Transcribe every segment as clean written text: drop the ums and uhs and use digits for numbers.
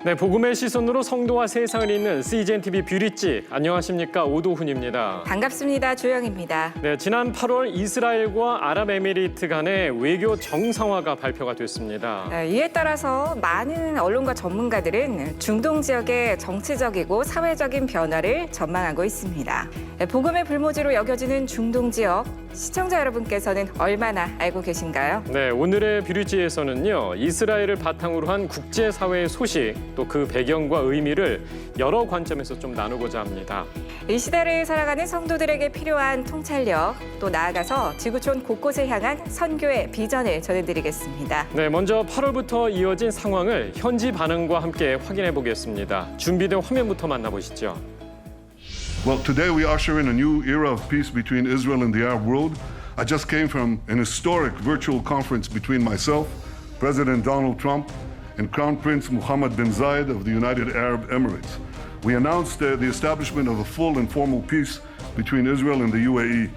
네, 복음의 시선으로 성도와 세상을 잇는 CGN-TV 뷰리지. 안녕하십니까, 오도훈입니다. 반갑습니다. 조영입니다. 네, 지난 8월 이스라엘과 아랍에미리트 간의 외교 정상화가 발표가 됐습니다. 이에 따라서 많은 언론과 전문가들은 중동 지역의 정치적이고 사회적인 변화를 전망하고 있습니다. 복음의 불모지로 여겨지는 중동 지역, 시청자 여러분께서는 얼마나 알고 계신가요? 네, 오늘의 뷰리지에서는요, 이스라엘을 바탕으로 한 국제사회의 소식, 또 그 배경과 의미를 여러 관점에서 좀 나누고자 합니다. 이 시대를 살아가는 성도들에게 필요한 통찰력, 또 나아가서 지구촌 곳곳을 향한 선교의 비전을 전해드리겠습니다. 네, 먼저 8월부터 이어진 상황을 현지 반응과 함께 확인해 보겠습니다. 준비된 화면부터 만나보시죠. Well, today we usher in a new era of peace between Israel and the Arab world. I just came from an historic virtual conference between myself, President Donald Trump, and Crown Prince Mohammed bin Zayed of the United Arab Emirates. We announced the establishment of a full and formal peace between Israel and the UAE.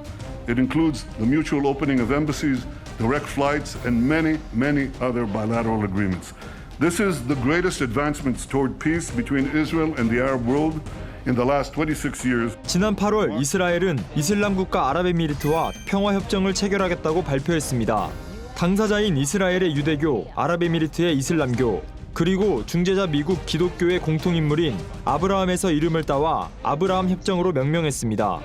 It includes the mutual opening of embassies, direct flights, and many, many other bilateral agreements. This is the greatest advancements toward peace between Israel and the Arab world in the last 26 years. 지난 8월 이스라엘은 이슬람 국가 아랍에미리트와 평화 협정을 체결하겠다고 발표했습니다. 당사자인 이스라엘의 유대교, 아랍에미리트의 이슬람교, 그리고 중재자 미국 기독교의 공통인물인 아브라함에서 이름을 따와 아브라함 협정으로 명명했습니다.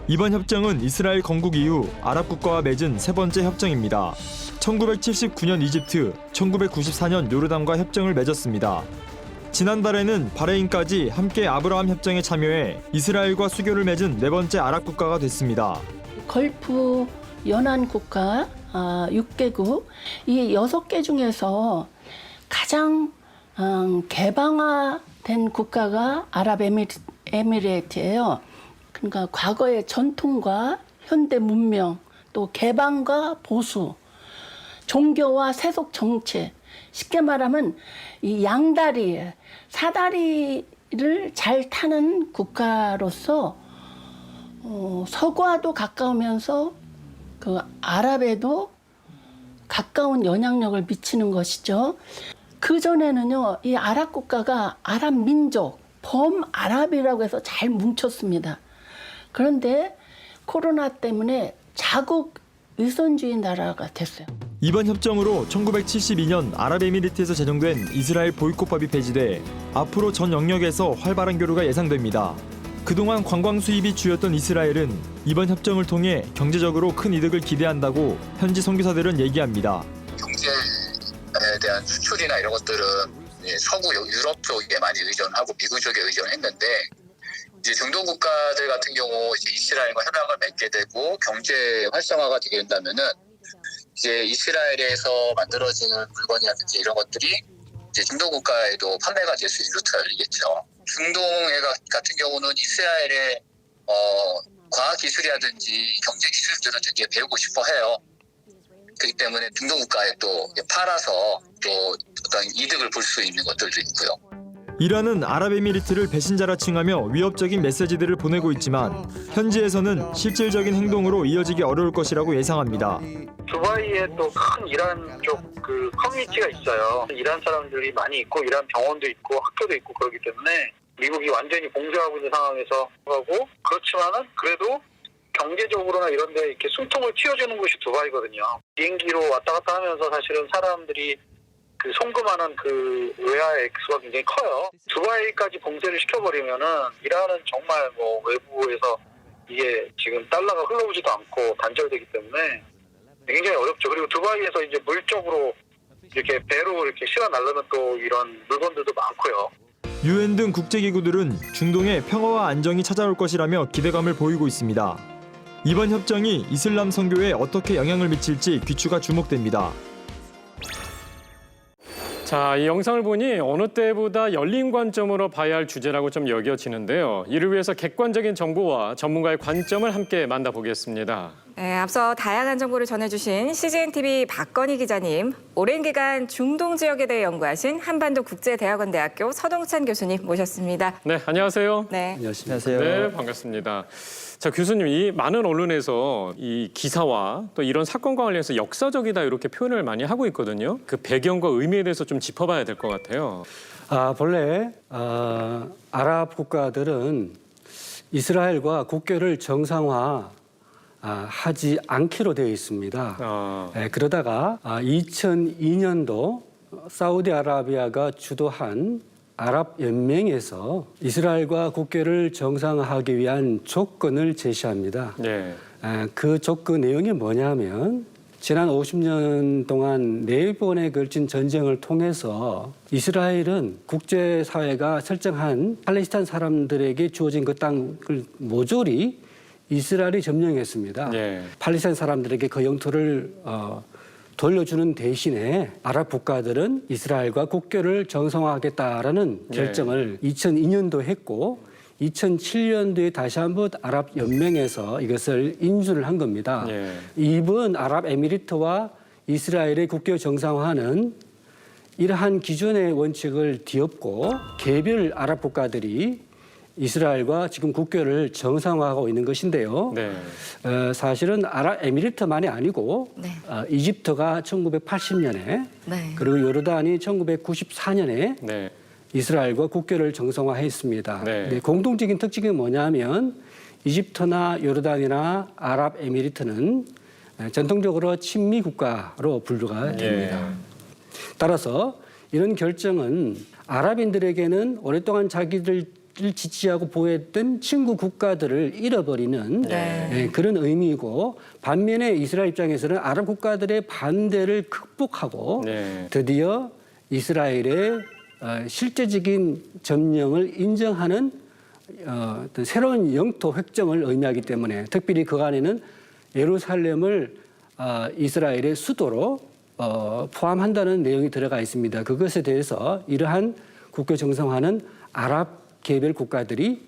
이번 협정은 이스라엘 건국 이후 아랍 국가와 맺은 세 번째 협정입니다. 1979년 이집트, 1994년 요르단과 협정을 맺었습니다. 지난달에는 바레인까지 함께 아브라함 협정에 참여해 이스라엘과 수교를 맺은 네 번째 아랍 국가가 됐습니다. 걸프 연안 국가 6개국, 이 6개 중에서 가장 개방화된 국가가 아랍에미레이트예요. 그러니까 과거의 전통과 현대 문명, 또 개방과 보수, 종교와 세속 정치, 쉽게 말하면 이 양다리, 사다리를 잘 타는 국가로서 서구와도 가까우면서 그 아랍에도 가까운 영향력을 미치는 것이죠. 그전에는요, 이 아랍 국가가 아랍 민족, 범아랍이라고 해서 잘 뭉쳤습니다. 그런데 코로나 때문에 자국 위선주의 나라가 됐어요. 이번 협정으로 1972년 아랍에미리트에서 제정된 이스라엘 보이콧법이 폐지돼 앞으로 전 영역에서 활발한 교류가 예상됩니다. 그동안 관광 수입이 주였던 이스라엘은 이번 협정을 통해 경제적으로 큰 이득을 기대한다고 현지 선교사들은 얘기합니다. 경제에 대한 수출이나 이런 것들은 서구 유럽 쪽에 많이 의존하고 미국 쪽에 의존했는데, 이제 중동 국가들 같은 경우 이제 이스라엘과 협약을 맺게 되고 경제 활성화가 되게 된다면은 이제 이스라엘에서 만들어지는 물건이라든지 이런 것들이 이제 중동 국가에도 판매가 될 수 있는 루트가 열리겠죠. 중동에 같은 경우는 이스라엘의 과학 기술이라든지 경제 기술들을 되게 배우고 싶어 해요. 그렇기 때문에 중동 국가에 또 팔아서 또 어떤 이득을 볼 수 있는 것들도 있고요. 이란은 아랍에미리트를 배신자라 칭하며 위협적인 메시지들을 보내고 있지만 현지에서는 실질적인 행동으로 이어지기 어려울 것이라고 예상합니다. 두바이에 또 큰 이란 쪽 그 커뮤니티가 있어요. 이란 사람들이 많이 있고 이란 병원도 있고 학교도 있고 그렇기 때문에 미국이 완전히 봉쇄하고 있는 상황에서 하고, 그렇지만은 그래도 경제적으로나 이런 데 이렇게 숨통을 틔워주는 곳이 두바이거든요. 비행기로 왔다 갔다 하면서 사실은 사람들이 그 송금하는 그 외화 액수가 굉장히 커요. 두바이까지 봉쇄를 시켜버리면은 이란은 정말 뭐 외부에서 이게 지금 달러가 흘러오지도 않고 단절되기 때문에 굉장히 어렵죠. 그리고 두바이에서 이제 물적으로 이렇게 배로 이렇게 실어 날르는 또 이런 물건들도 많고요. UN 등 국제기구들은 중동의 평화와 안정이 찾아올 것이라며 기대감을 보이고 있습니다. 이번 협정이 이슬람 선교에 어떻게 영향을 미칠지 귀추가 주목됩니다. 자, 이 영상을 보니 어느 때보다 열린 관점으로 봐야 할 주제라고 좀 여겨지는데요. 이를 위해서 객관적인 정보와 전문가의 관점을 함께 만나보겠습니다. 네, 앞서 다양한 정보를 전해주신 CGN-TV 박건희 기자님, 오랜 기간 중동 지역에 대해 연구하신 한반도 국제대학원대학교 서동찬 교수님 모셨습니다. 네, 안녕하세요. 네. 안녕하세요. 네, 반갑습니다. 자, 교수님, 이 많은 언론에서 이 기사와 또 이런 사건과 관련해서 역사적이다 이렇게 표현을 많이 하고 있거든요. 그 배경과 의미에 대해서 좀 짚어봐야 될 것 같아요. 본래 아랍 국가들은 이스라엘과 국교를 정상화 하지 않기로 되어 있습니다. 그러다가 2002년도 사우디아라비아가 주도한 아랍 연맹에서 이스라엘과 국교를 정상화하기 위한 조건을 제시합니다. 네. 그 조건 내용이 뭐냐면 지난 50년 동안 4번에 걸친 전쟁을 통해서 이스라엘은 국제사회가 설정한 팔레스타인 사람들에게 주어진 그 땅을 모조리 이스라엘이 점령했습니다. 네. 팔레스타인 사람들에게 그 영토를 돌려주는 대신에 아랍 국가들은 이스라엘과 국교를 정상화하겠다라는 네. 결정을 2002년도 했고 2007년도에 다시 한번 아랍 연맹에서 이것을 인준을 한 겁니다. 네. 이번 아랍에미리트와 이스라엘의 국교 정상화는 이러한 기존의 원칙을 뒤엎고 개별 아랍 국가들이 이스라엘과 지금 국교를 정상화하고 있는 것인데요. 네. 사실은 아랍에미리트만이 아니고 네. 이집트가 1980년에 네. 그리고 요르단이 1994년에 네. 이스라엘과 국교를 정상화했습니다. 네. 네, 공통적인 특징이 뭐냐면 이집트나 요르단이나 아랍에미리트는 전통적으로 친미 국가로 분류가 됩니다. 따라서 이런 결정은 아랍인들에게는 오랫동안 자기들 지지하고 보호했던 친구 국가들을 잃어버리는 네. 그런 의미이고 반면에 이스라엘 입장에서는 아랍 국가들의 반대를 극복하고 네. 드디어 이스라엘의 실제적인 점령을 인정하는 어떤 새로운 영토 획정을 의미하기 때문에 특별히 그 안에는 예루살렘을 이스라엘의 수도로 포함한다는 내용이 들어가 있습니다. 그것에 대해서 이러한 국교 정상화는 아랍 개별 국가들이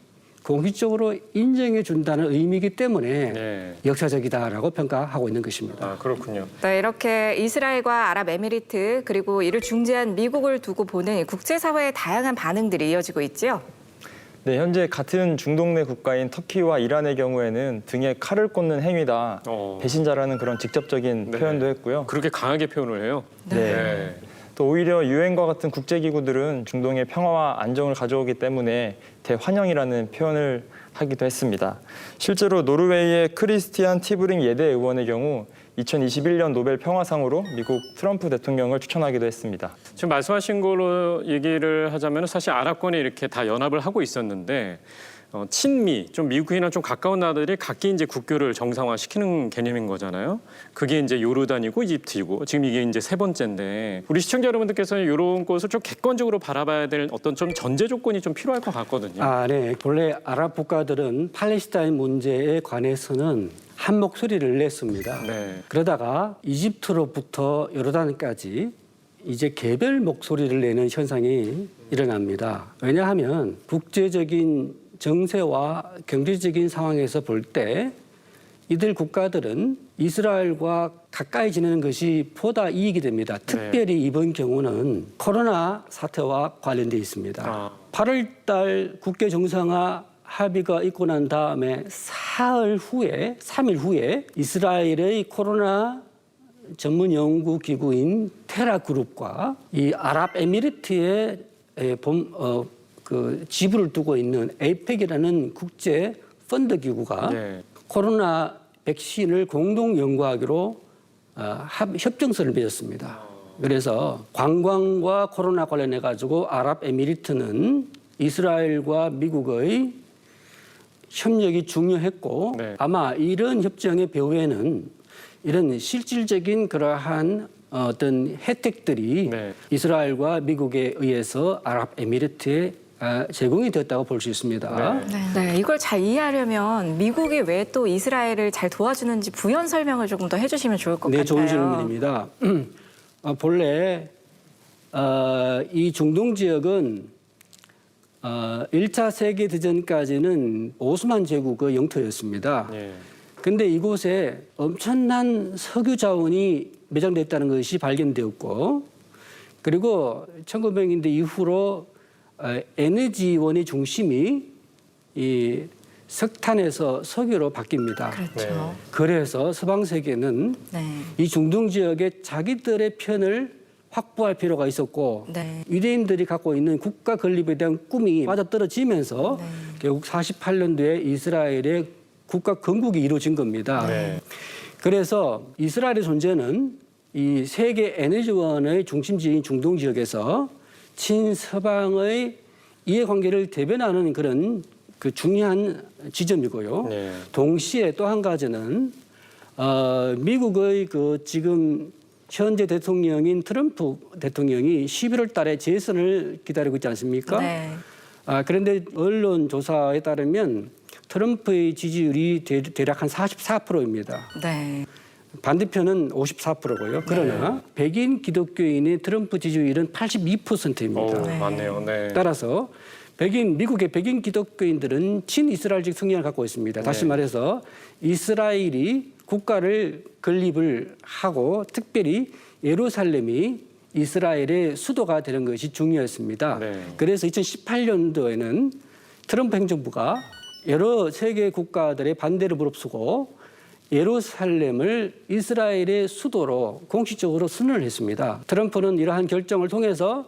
공식적으로 인정해 준다는 의미이기 때문에 네. 역사적이다라고 평가하고 있는 것입니다. 그렇군요. 네, 이렇게 이스라엘과 아랍에미리트 그리고 이를 중재한 미국을 두고 보는 국제사회의 다양한 반응들이 이어지고 있죠. 네, 현재 같은 중동 내 국가인 터키와 이란의 경우에는 등에 칼을 꽂는 행위다, 배신자라는 그런 직접적인 네. 표현도 했고요. 그렇게 강하게 표현을 해요. 네. 또 오히려 유엔과 같은 국제기구들은 중동의 평화와 안정을 가져오기 때문에 대환영이라는 표현을 하기도 했습니다. 실제로 노르웨이의 크리스티안 티브링 예대 의원의 경우 2021년 노벨 평화상으로 미국 트럼프 대통령을 추천하기도 했습니다. 지금 말씀하신 걸로 얘기를 하자면 사실 아랍권이 이렇게 다 연합을 하고 있었는데 친미, 좀 미국이나 좀 가까운 나라들이 각기 이제 국교를 정상화시키는 개념인 거잖아요. 그게 이제 요르단이고 이집트이고 지금 이게 이제 세 번째인데 우리 시청자 여러분들께서는 이런 것을 좀 객관적으로 바라봐야 될 어떤 좀 전제 조건이 좀 필요할 것 같거든요. 네. 본래 아랍 국가들은 팔레스타인 문제에 관해서는 한 목소리를 냈습니다. 네. 그러다가 이집트로부터 요르단까지 이제 개별 목소리를 내는 현상이 일어납니다. 왜냐하면 국제적인 정세와 경제적인 상황에서 볼 때 이들 국가들은 이스라엘과 가까이 지내는 것이 보다 이익이 됩니다. 특별히 이번 경우는 코로나 사태와 관련돼 있습니다. 8월 달 국교 정상화 합의가 있고 난 다음에 3일 후에 이스라엘의 코로나 전문 연구 기구인 테라그룹과 이 아랍에미리트의 그 지부를 두고 있는 에이펙이라는 국제 펀드 기구가 코로나 백신을 공동 연구하기로 협정서를 맺었습니다. 그래서 관광과 코로나 관련해 가지고 아랍에미리트는 이스라엘과 미국의 협력이 중요했고 아마 이런 협정의 배후에는 이런 실질적인 그러한 어떤 혜택들이 이스라엘과 미국에 의해서 아랍에미리트에 제공이 됐다고 볼 수 있습니다. 네, 이걸 잘 이해하려면 미국이 왜 또 이스라엘을 잘 도와주는지 부연 설명을 조금 더 해주시면 좋을 것 같아요. 네, 좋은 질문입니다. 본래 이 중동 지역은 1차 세계대전까지는 오스만 제국의 영토였습니다. 근데 이곳에 엄청난 석유 자원이 매장되어 있다는 것이 발견되었고, 그리고 1900년대 이후로 에너지원의 중심이 이 석탄에서 석유로 바뀝니다. 그렇죠. 그래서 서방 세계는 네. 이 중동 지역에 자기들의 편을 확보할 필요가 있었고, 네. 유대인들이 갖고 있는 국가 건립에 대한 꿈이 맞아떨어지면서 네. 결국 48년도에 이스라엘의 국가 건국이 이루어진 겁니다. 네. 그래서 이스라엘의 존재는 이 세계 에너지원의 중심지인 중동 지역에서 친서방의 이해관계를 대변하는 그런 그 중요한 지점이고요. 네. 동시에 또 한 가지는 미국의 그 지금 현재 대통령인 트럼프 대통령이 11월 달에 재선을 기다리고 있지 않습니까? 네. 그런데 언론 조사에 따르면 트럼프의 지지율이 대략 한 44%입니다. 네. 반대편은 54%고요. 그러나 백인 기독교인의 트럼프 지지율은 82%입니다. 오, 맞네요. 네. 따라서 미국의 백인 기독교인들은 친이스라엘적 성향을 갖고 있습니다. 다시 말해서 이스라엘이 국가를 건립을 하고 특별히 예루살렘이 이스라엘의 수도가 되는 것이 중요했습니다. 네. 그래서 2018년도에는 트럼프 행정부가 여러 세계 국가들의 반대를 무릅쓰고 예루살렘을 이스라엘의 수도로 공식적으로 선언을 했습니다. 트럼프는 이러한 결정을 통해서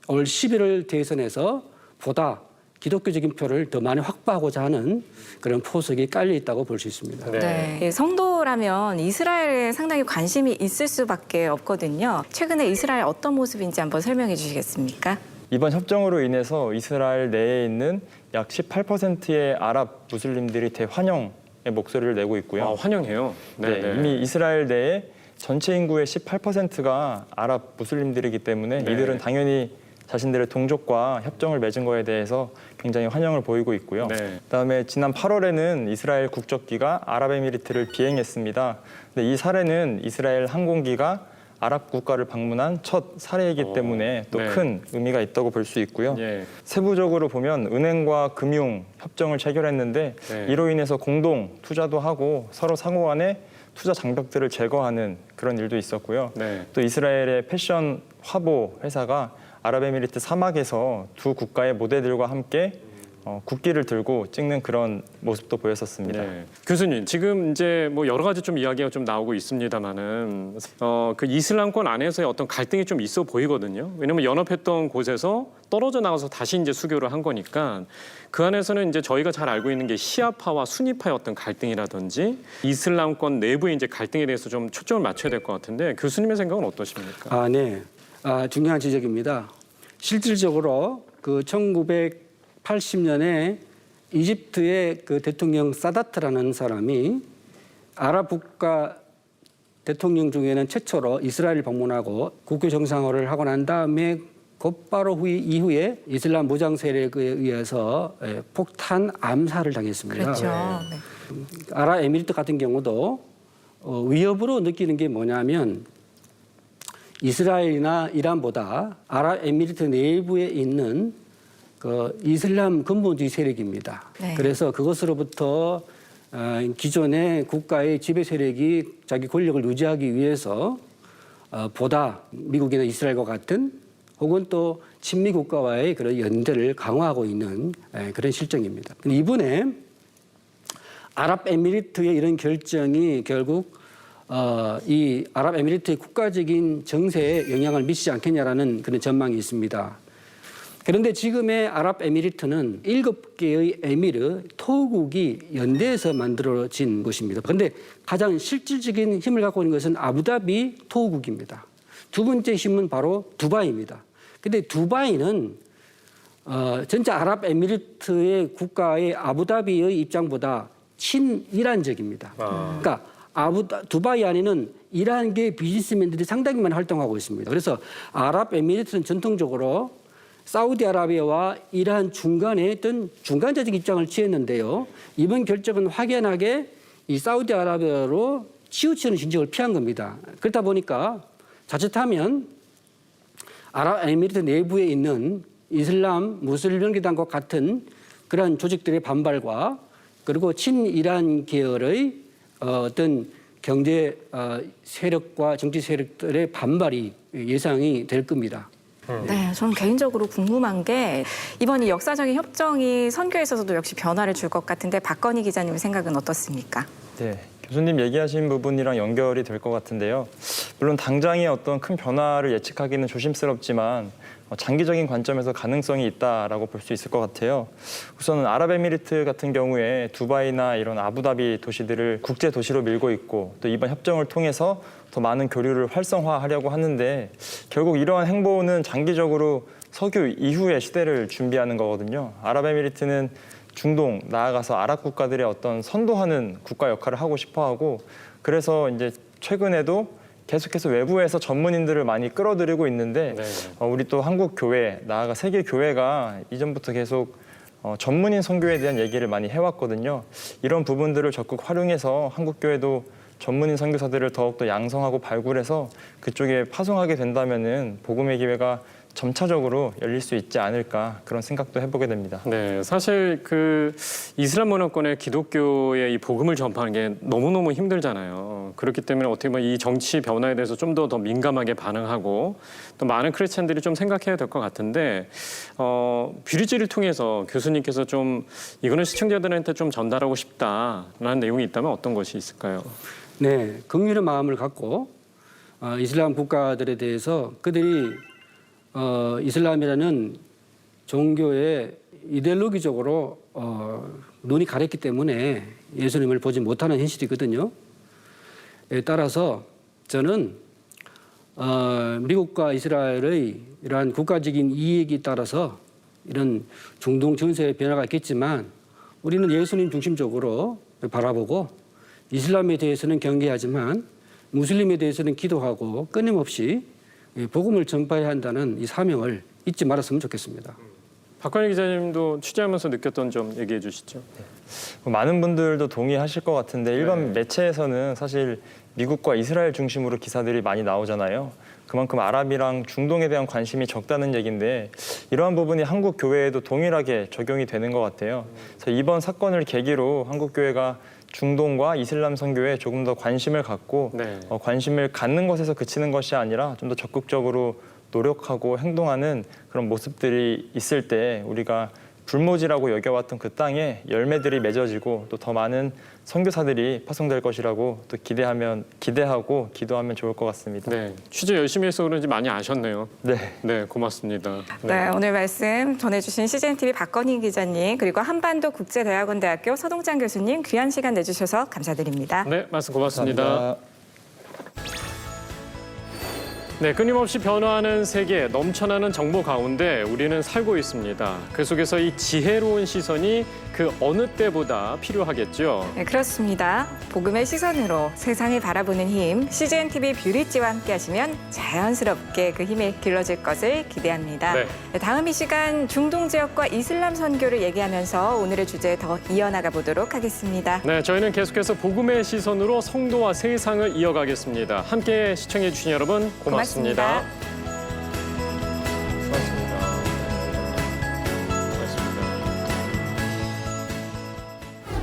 올 11월 대선에서 보다 기독교적인 표를 더 많이 확보하고자 하는 그런 포석이 깔려 있다고 볼 수 있습니다. 네. 네. 예, 성도라면 이스라엘에 상당히 관심이 있을 수밖에 없거든요. 최근에 이스라엘 어떤 모습인지 한번 설명해 주시겠습니까? 이번 협정으로 인해서 이스라엘 내에 있는 약 18%의 아랍 무슬림들이 대환영의 목소리를 내고 있고요. 아, 환영해요. 네, 네. 이미 이스라엘 내에 전체 인구의 18%가 아랍 무슬림들이기 때문에 네. 이들은 당연히 자신들의 동족과 협정을 맺은 거에 대해서 굉장히 환영을 보이고 있고요. 네. 그다음에 지난 8월에는 이스라엘 국적기가 아랍에미리트를 비행했습니다. 근데 이 사례는 이스라엘 항공기가 아랍 국가를 방문한 첫 사례이기 때문에 또 네. 큰 의미가 있다고 볼 수 있고요. 예. 세부적으로 보면 은행과 금융 협정을 체결했는데 네. 이로 인해서 공동 투자도 하고 서로 상호 간에 투자 장벽들을 제거하는 그런 일도 있었고요. 네. 또 이스라엘의 패션 화보 회사가 아랍에미리트 사막에서 두 국가의 모델들과 함께 국기를 들고 찍는 그런 모습도 보였었습니다. 네. 교수님, 지금 이제 뭐 여러 가지 좀 이야기가 좀 나오고 있습니다만은 그 이슬람권 안에서의 어떤 갈등이 좀 있어 보이거든요. 왜냐하면 연합했던 곳에서 떨어져 나가서 다시 이제 수교를 한 거니까 그 안에서는 이제 저희가 잘 알고 있는 게 시아파와 수니파의 어떤 갈등이라든지 이슬람권 내부의 이제 갈등에 대해서 좀 초점을 맞춰야 될 것 같은데 교수님의 생각은 어떠십니까? 네. 중요한 지적입니다. 실질적으로 그 1980년에 이집트의 그 대통령 사다트라는 사람이 아랍 국가 대통령 중에는 최초로 이스라엘을 방문하고 국교 정상화를 하고 난 다음에 곧바로 이후에 이슬람 무장 세력에 의해서 폭탄 암살을 당했습니다. 그렇죠. 네. 아랍에미리트 같은 경우도 위협으로 느끼는 게 뭐냐면 이스라엘이나 이란보다 아랍에미리트 내부에 있는 그 이슬람 근본주의 세력입니다. 네. 그래서 그것으로부터 기존의 국가의 지배 세력이 자기 권력을 유지하기 위해서 보다 미국이나 이스라엘과 같은 혹은 또 친미 국가와의 그런 연대를 강화하고 있는 그런 실정입니다. 이번에 아랍에미리트의 이런 결정이 결국 이 아랍에미리트의 국가적인 정세에 영향을 미치지 않겠냐라는 그런 전망이 있습니다. 그런데 지금의 아랍에미리트는 7개의 에미르, 토국이 연대해서 만들어진 것입니다. 그런데 가장 실질적인 힘을 갖고 있는 것은 아부다비 토국입니다. 두 번째 힘은 바로 두바이입니다. 그런데 두바이는 전체 아랍에미리트의 국가의 아부다비의 입장보다 친이란적입니다. 그러니까 두바이 안에는 이란계 비즈니스맨들이 상당히 많이 활동하고 있습니다. 그래서 아랍에미리트는 전통적으로 사우디아라비아와 이란 중간에 어떤 중간자적 입장을 취했는데요. 이번 결정은 확연하게 이 사우디아라비아로 치우치는 진적을 피한 겁니다. 그렇다 보니까 자칫하면 아랍에미리트 내부에 있는 이슬람 무슬림 연기단과 같은 그러한 조직들의 반발과 그리고 친이란 계열의 어떤 경제 세력과 정치 세력들의 반발이 예상이 될 겁니다. 네, 저는 개인적으로 궁금한 게 이번 이 역사적인 협정이 선교에 있어서도 역시 변화를 줄 것 같은데 박건희 기자님의 생각은 어떻습니까? 네, 교수님 얘기하신 부분이랑 연결이 될 것 같은데요. 물론 당장의 어떤 큰 변화를 예측하기는 조심스럽지만 장기적인 관점에서 가능성이 있다라고 볼 수 있을 것 같아요. 우선은 아랍에미리트 같은 경우에 두바이나 이런 아부다비 도시들을 국제 도시로 밀고 있고 또 이번 협정을 통해서 더 많은 교류를 활성화하려고 하는데 결국 이러한 행보는 장기적으로 석유 이후의 시대를 준비하는 거거든요. 아랍에미리트는 중동, 나아가서 아랍 국가들의 어떤 선도하는 국가 역할을 하고 싶어하고 그래서 이제 최근에도 계속해서 외부에서 전문인들을 많이 끌어들이고 있는데 우리 또 한국 교회, 나아가 세계 교회가 이전부터 계속 전문인 선교에 대한 얘기를 많이 해왔거든요. 이런 부분들을 적극 활용해서 한국 교회도 전문인 선교사들을 더욱더 양성하고 발굴해서 그쪽에 파송하게 된다면은 복음의 기회가 점차적으로 열릴 수 있지 않을까 그런 생각도 해보게 됩니다. 네, 사실 그 이슬람 문화권의 기독교의 이 복음을 전파하는 게 너무너무 힘들잖아요. 그렇기 때문에 어떻게 보면 이 정치 변화에 대해서 좀 더 민감하게 반응하고 또 많은 크리스찬들이 좀 생각해야 될 것 같은데 뷰리지를 통해서 교수님께서 좀 이거는 시청자들한테 좀 전달하고 싶다라는 내용이 있다면 어떤 것이 있을까요? 네, 긍휼의 마음을 갖고 이슬람 국가들에 대해서 그들이 이슬람이라는 종교에 이데올로기적으로 눈이 가렸기 때문에 예수님을 보지 못하는 현실이거든요. 따라서 저는 미국과 이스라엘의 이러한 국가적인 이익에 따라서 이런 중동 전세의 변화가 있겠지만 우리는 예수님 중심적으로 바라보고 이슬람에 대해서는 경계하지만 무슬림에 대해서는 기도하고 끊임없이 복음을 전파해야 한다는 이 사명을 잊지 말았으면 좋겠습니다. 박건희 기자님도 취재하면서 느꼈던 점 얘기해 주시죠. 많은 분들도 동의하실 것 같은데 일반 매체에서는 사실 미국과 이스라엘 중심으로 기사들이 많이 나오잖아요. 그만큼 아랍이랑 중동에 대한 관심이 적다는 얘기인데 이러한 부분이 한국 교회에도 동일하게 적용이 되는 것 같아요. 그래서 이번 사건을 계기로 한국 교회가 중동과 이슬람 선교에 조금 더 관심을 갖고 관심을 갖는 것에서 그치는 것이 아니라 좀 더 적극적으로 노력하고 행동하는 그런 모습들이 있을 때 우리가 불모지라고 여겨왔던 그 땅에 열매들이 맺어지고 또 더 많은 선교사들이 파송될 것이라고 또 기대하고 기도하면 좋을 것 같습니다. 네, 취재 열심히 해서 그런지 많이 아셨네요. 네, 네, 고맙습니다. 네, 오늘 말씀 전해주신 CGN-TV 박건희 기자님 그리고 한반도 국제대학원대학교 서동찬 교수님 귀한 시간 내주셔서 감사드립니다. 네, 말씀 고맙습니다. 감사합니다. 네, 끊임없이 변화하는 세계, 넘쳐나는 정보 가운데 우리는 살고 있습니다. 그 속에서 이 지혜로운 시선이 그 어느 때보다 필요하겠죠. 네, 그렇습니다. 복음의 시선으로 세상을 바라보는 힘, CGN-TV 뷰리지와 함께 하시면 자연스럽게 그 힘이 길러질 것을 기대합니다. 네. 네, 다음 이 시간 중동 지역과 이슬람 선교를 얘기하면서 오늘의 주제 더 이어나가 보도록 하겠습니다. 네, 저희는 계속해서 복음의 시선으로 성도와 세상을 이어가겠습니다. 함께 시청해 주신 여러분 고맙습니다. 고맙습니다.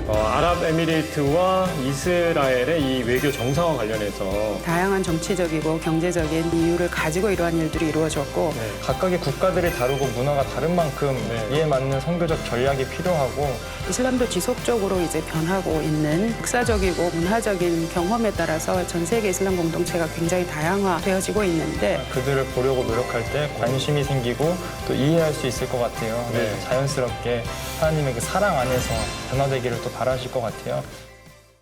아랍에미리트와 이스라엘의 이 외교 정상화 관련해서 다양한 정치적이고 경제적인 이유를 가지고 이러한 일들이 이루어졌고 각각의 국가들이 다르고 문화가 다른 만큼 이에 맞는 선교적 전략이 필요하고 이슬람도 지속적으로 이제 변하고 있는 역사적이고 문화적인 경험에 따라서 전 세계 이슬람 공동체가 굉장히 다양화되어지고 있는데 그들을 보려고 노력할 때 관심이 생기고 또 이해할 수 있을 것 같아요. 자연스럽게 하나님의 그 사랑 안에서 변화되기를 또 바라실 것 같아요.